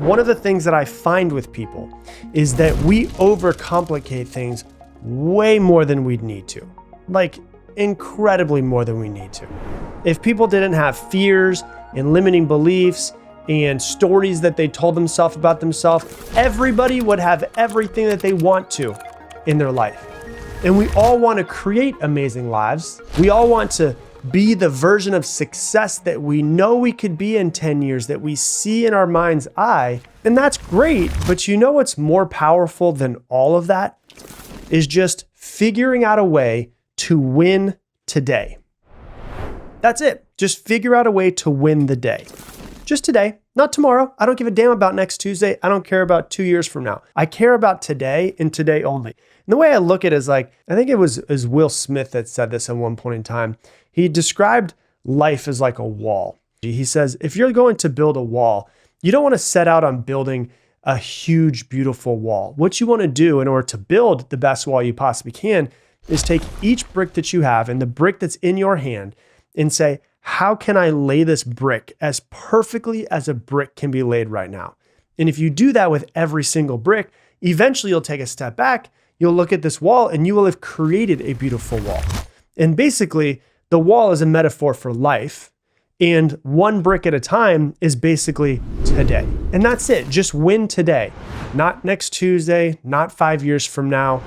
One of the things that I find with people is that we overcomplicate things way more than we'd need to. Like incredibly more than we need to. If people didn't have fears and limiting beliefs and stories that they told themselves about themselves, everybody would have everything that they want to in their life. And we all want to create amazing lives. We all want to be the version of success that we know we could be in 10 years, that we see in our mind's eye. And that's great, but you know what's more powerful than all of that? Is just figuring out a way to win today. That's it. Just figure out a way to win the day. Just today, not tomorrow. I don't give a damn about next Tuesday. I don't care about 2 years from now. I care about today and today only. And the way I look at it is like, I think it was Will Smith that said this at one point in time. He described life as like a wall. He says, if you're going to build a wall, you don't want to set out on building a huge, beautiful wall. What you want to do in order to build the best wall you possibly can is take each brick that you have and the brick that's in your hand and say, how can I lay this brick as perfectly as a brick can be laid right now? And if you do that with every single brick, eventually you'll take a step back, you'll look at this wall and you will have created a beautiful wall. And basically, the wall is a metaphor for life, and one brick at a time is basically today. And that's it. Just win today. Not next Tuesday, not 5 years from now,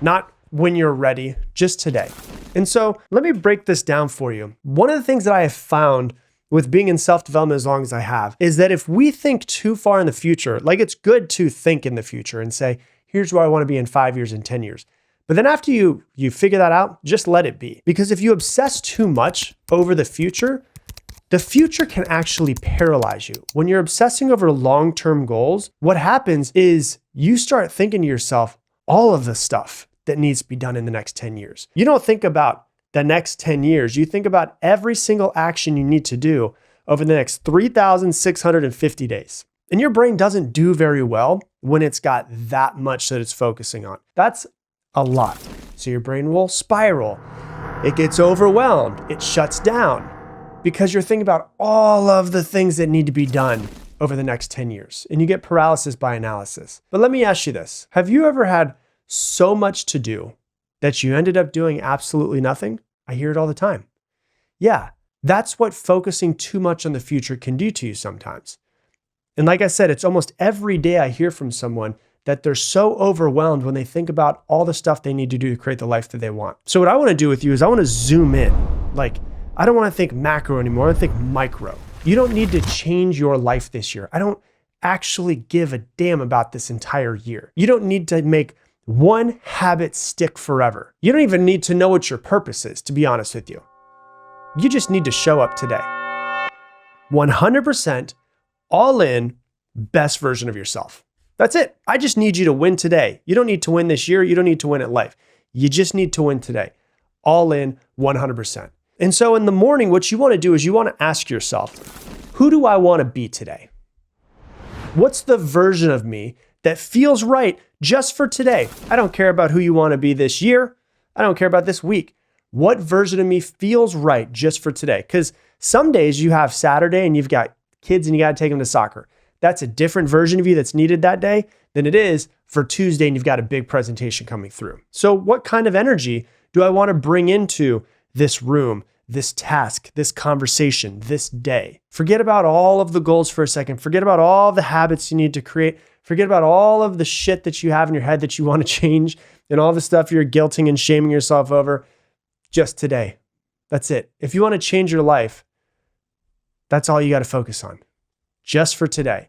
not when you're ready, just today. And so let me break this down for you. One of the things that I have found with being in self-development as long as I have is that if we think too far in the future, like it's good to think in the future and say, here's where I want to be in 5 years and 10 years. But then after you figure that out, just let it be. Because if you obsess too much over the future can actually paralyze you. When you're obsessing over long-term goals, what happens is you start thinking to yourself, all of the stuff that needs to be done in the next 10 years. You don't think about the next 10 years. You think about every single action you need to do over the next 3,650 days. And your brain doesn't do very well when it's got that much that it's focusing on. That's a lot. So your brain will spiral. It gets overwhelmed. It shuts down because you're thinking about all of the things that need to be done over the next 10 years. And you get paralysis by analysis. But let me ask you this. Have you ever had so much to do that you ended up doing absolutely nothing? I hear it all the time. Yeah, that's what focusing too much on the future can do to you sometimes. And like I said, it's almost every day I hear from someone that they're so overwhelmed when they think about all the stuff they need to do to create the life that they want. So what I want to do with you is I want to zoom in. Like, I don't want to think macro anymore. I want to think micro. You don't need to change your life this year. I don't actually give a damn about this entire year. You don't need to make one habit stick forever. You don't even need to know what your purpose is, to be honest with you. You just need to show up today. 100% all in, best version of yourself. That's it. I just need you to win today. You don't need to win this year. You don't need to win at life. You just need to win today. All in, 100%. And so in the morning, what you want to do is you want to ask yourself, who do I want to be today? What's the version of me that feels right just for today? I don't care about who you want to be this year. I don't care about this week. What version of me feels right just for today? Because some days you have Saturday and you've got kids and you got to take them to soccer. That's a different version of you that's needed that day than it is for Tuesday and you've got a big presentation coming through. So what kind of energy do I want to bring into this room, this task, this conversation, this day? Forget about all of the goals for a second. Forget about all the habits you need to create. Forget about all of the shit that you have in your head that you want to change and all the stuff you're guilting and shaming yourself over. Just today. That's it. If you want to change your life, that's all you got to focus on. Just for today.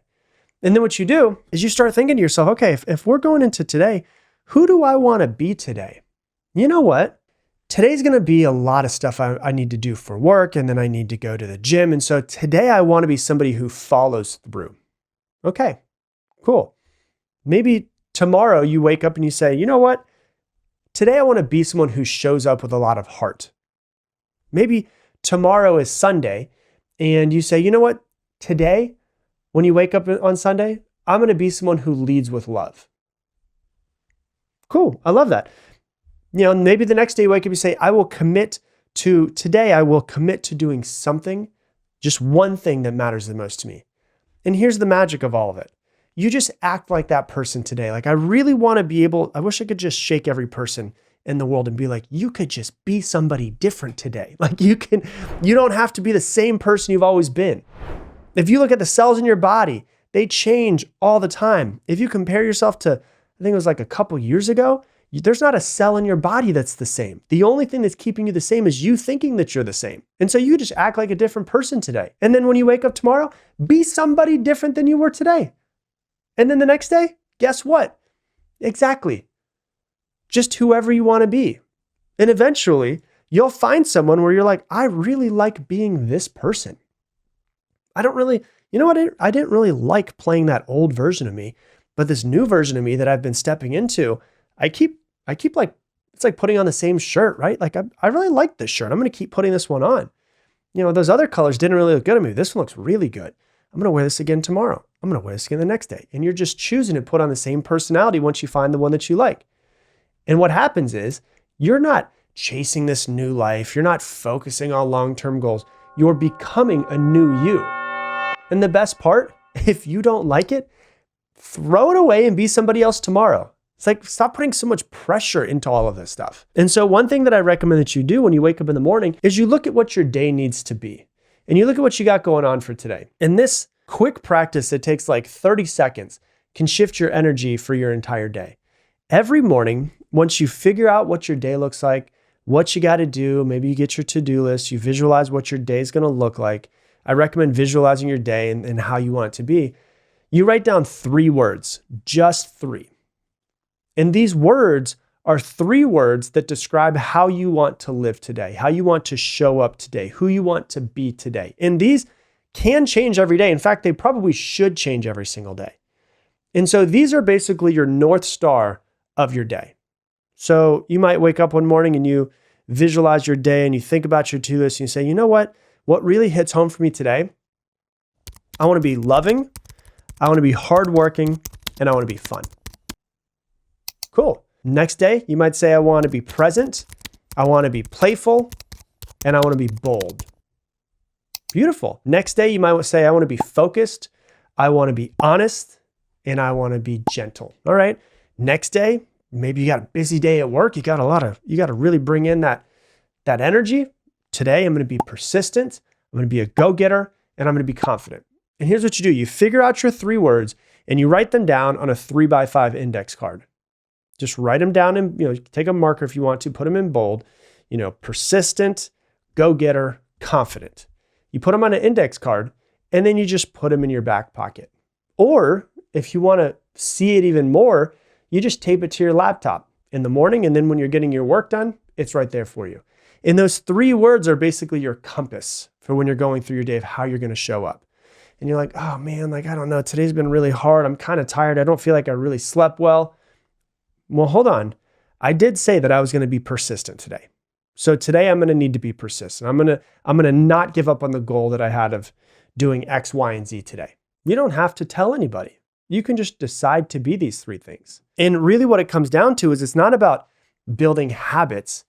And then what you do is you start thinking to yourself, okay, if we're going into today, who do I want to be today? You know what? Today's going to be a lot of stuff I need to do for work, and then I need to go to the gym. And so today I want to be somebody who follows through. Okay, cool. Maybe tomorrow you wake up and you say, you know what? Today I want to be someone who shows up with a lot of heart. Maybe tomorrow is Sunday and you say, you know what? Today, when you wake up on Sunday, I'm going to be someone who leads with love. Cool. I love that. You know, maybe the next day you wake up and you say, I will commit to doing something, just one thing that matters the most to me. And here's the magic of all of it. you just act like that person today. Like I really want to be able, I wish I could just shake every person in the world and be like, you could just be somebody different today. Like you don't have to be the same person you've always been. If you look at the cells in your body, they change all the time. If you compare yourself to, I think it was like a couple years ago, there's not a cell in your body that's the same. The only thing that's keeping you the same is you thinking that you're the same. And so you just act like a different person today. And then when you wake up tomorrow, be somebody different than you were today. And then the next day, guess what? Exactly. Just whoever you want to be. And eventually you'll find someone where you're like, I really like being this person. I didn't really like playing that old version of me, but this new version of me that I've been stepping into, I keep like, it's like putting on the same shirt, right? Like I really like this shirt. I'm going to keep putting this one on. Those other colors didn't really look good on me. This one looks really good. I'm going to wear this again tomorrow. I'm going to wear this again the next day. And you're just choosing to put on the same personality once you find the one that you like. And what happens is you're not chasing this new life. You're not focusing on long-term goals. You're becoming a new you. And the best part, if you don't like it, throw it away and be somebody else tomorrow. It's like, stop putting so much pressure into all of this stuff. And so one thing that I recommend that you do when you wake up in the morning is you look at what your day needs to be. And you look at what you got going on for today. And this quick practice that takes like 30 seconds can shift your energy for your entire day. Every morning, once you figure out what your day looks like, what you got to do, maybe you get your to-do list, you visualize what your day is going to look like. I recommend visualizing your day and how you want it to be. You write down 3 words, just 3. And these words are 3 words that describe how you want to live today, how you want to show up today, who you want to be today. And these can change every day. In fact, they probably should change every single day. And so these are basically your North Star of your day. So you might wake up one morning and you visualize your day and you think about your to-do list and you say, you know what? What really hits home for me today? I want to be loving, I want to be hardworking, and I want to be fun. Cool. Next day, you might say, I want to be present, I want to be playful, and I want to be bold. Beautiful. Next day, you might say, I want to be focused, I want to be honest, and I want to be gentle. All right. Next day, maybe you got a busy day at work. You got to really bring in that energy. Today, I'm going to be persistent, I'm going to be a go-getter, and I'm going to be confident. And here's what you do. You figure out your 3 words and you write them down on a 3x5 index card. Just write them down and, take a marker if you want to, put them in bold, persistent, go-getter, confident. You put them on an index card and then you just put them in your back pocket. Or if you want to see it even more, you just tape it to your laptop in the morning. And then when you're getting your work done, it's right there for you. And those 3 words are basically your compass for when you're going through your day of how you're going to show up. And you're like, oh man, I don't know. Today's been really hard. I'm kind of tired. I don't feel like I really slept well. Well, hold on. I did say that I was going to be persistent today. So today I'm going to need to be persistent. I'm going to not give up on the goal that I had of doing X, Y, and Z today. You don't have to tell anybody. You can just decide to be these 3 things. And really what it comes down to is it's not about building habits.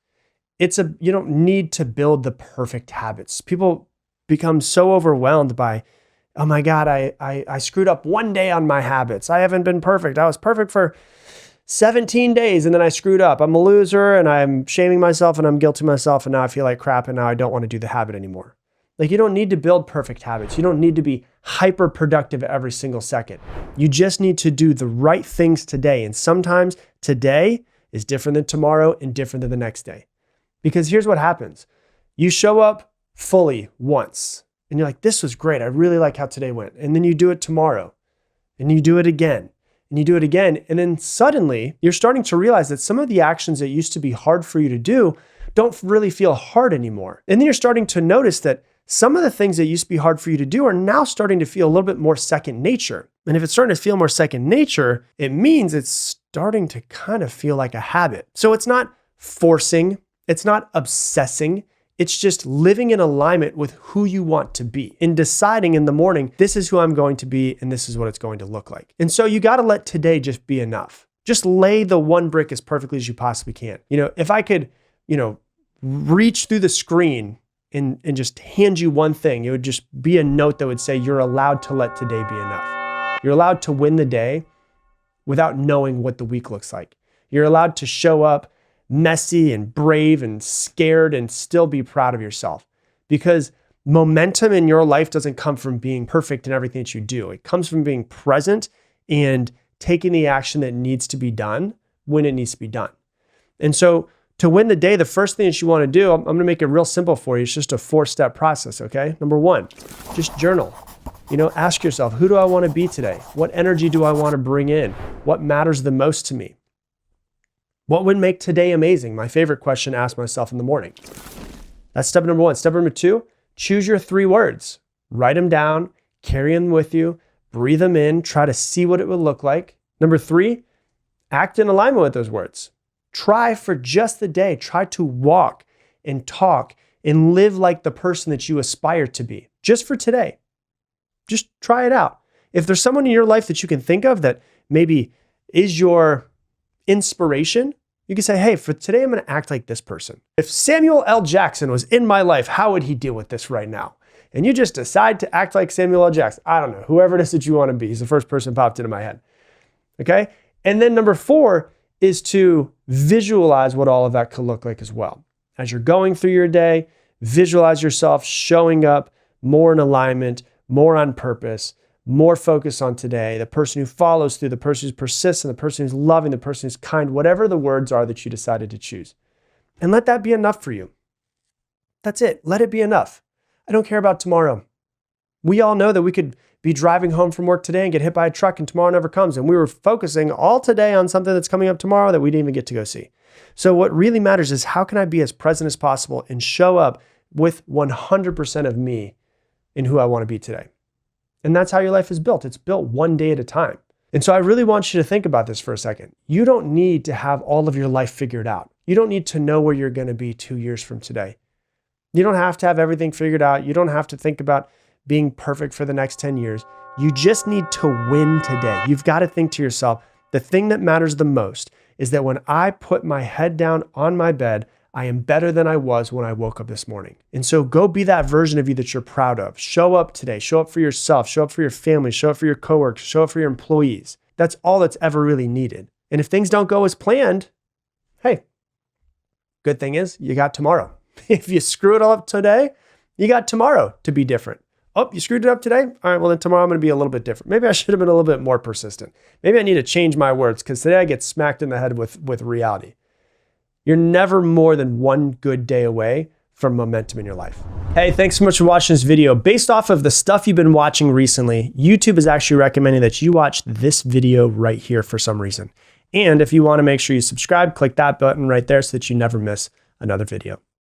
You don't need to build the perfect habits. People become so overwhelmed by, oh my God, I screwed up one day on my habits. I haven't been perfect. I was perfect for 17 days and then I screwed up. I'm a loser and I'm shaming myself and I'm guilty myself and now I feel like crap and now I don't want to do the habit anymore. Like you don't need to build perfect habits. You don't need to be hyper productive every single second. You just need to do the right things today. And sometimes today is different than tomorrow and different than the next day. Because here's what happens. You show up fully once and you're like, this was great. I really like how today went. And then you do it tomorrow and you do it again and you do it again. And then suddenly you're starting to realize that some of the actions that used to be hard for you to do don't really feel hard anymore. And then you're starting to notice that some of the things that used to be hard for you to do are now starting to feel a little bit more second nature. And if it's starting to feel more second nature, it means it's starting to kind of feel like a habit. So it's not forcing, it's not obsessing. It's just living in alignment with who you want to be and deciding in the morning, this is who I'm going to be and this is what it's going to look like. And so you got to let today just be enough. Just lay the one brick as perfectly as you possibly can. If I could, reach through the screen and just hand you one thing, it would just be a note that would say you're allowed to let today be enough. You're allowed to win the day without knowing what the week looks like. You're allowed to show up messy and brave and scared and still be proud of yourself, because momentum in your life doesn't come from being perfect in everything that you do. It comes from being present and taking the action that needs to be done when it needs to be done. And so to win the day, the first thing that you want to do, I'm going to make it real simple for you. It's just a 4-step process, okay? Number 1, just journal. Ask yourself, who do I want to be today? What energy do I want to bring in? What matters the most to me? What would make today amazing? My favorite question to ask myself in the morning. That's step number 1. Step number 2, choose your 3 words. Write them down, carry them with you, breathe them in, try to see what it would look like. Number 3, act in alignment with those words. Try for just the day. Try to walk and talk and live like the person that you aspire to be, just for today. Just try it out. If there's someone in your life that you can think of that maybe is your inspiration, you can say, hey, for today, I'm going to act like this person. If Samuel L. Jackson was in my life, how would he deal with this right now? And you just decide to act like Samuel L. Jackson. I don't know, whoever it is that you want to be. He's the first person popped into my head. Okay. And then number 4 is to visualize what all of that could look like as well. As you're going through your day, visualize yourself showing up more in alignment, more on purpose, more focus on today, the person who follows through, the person who's persistent, the person who's loving, the person who's kind, whatever the words are that you decided to choose. And let that be enough for you. That's it. Let it be enough. I don't care about tomorrow. We all know that we could be driving home from work today and get hit by a truck and tomorrow never comes. And we were focusing all today on something that's coming up tomorrow that we didn't even get to go see. So what really matters is, how can I be as present as possible and show up with 100% of me in who I want to be today? And that's how your life is built. It's built one day at a time. And so I really want you to think about this for a second. You don't need to have all of your life figured out. You don't need to know where you're going to be 2 years from today. You don't have to have everything figured out. You don't have to think about being perfect for the next 10 years. You just need to win today. You've got to think to yourself, the thing that matters the most is that when I put my head down on my bed, I am better than I was when I woke up this morning. And so go be that version of you that you're proud of. Show up today. Show up for yourself. Show up for your family. Show up for your coworkers. Show up for your employees. That's all that's ever really needed. And if things don't go as planned, hey, good thing is you got tomorrow. If you screw it all up today, you got tomorrow to be different. Oh, you screwed it up today? All right, well then tomorrow I'm going to be a little bit different. Maybe I should have been a little bit more persistent. Maybe I need to change my words, because today I get smacked in the head with reality. You're never more than one good day away from momentum in your life. Hey, thanks so much for watching this video. Based off of the stuff you've been watching recently, YouTube is actually recommending that you watch this video right here for some reason. And if you want to make sure you subscribe, click that button right there so that you never miss another video.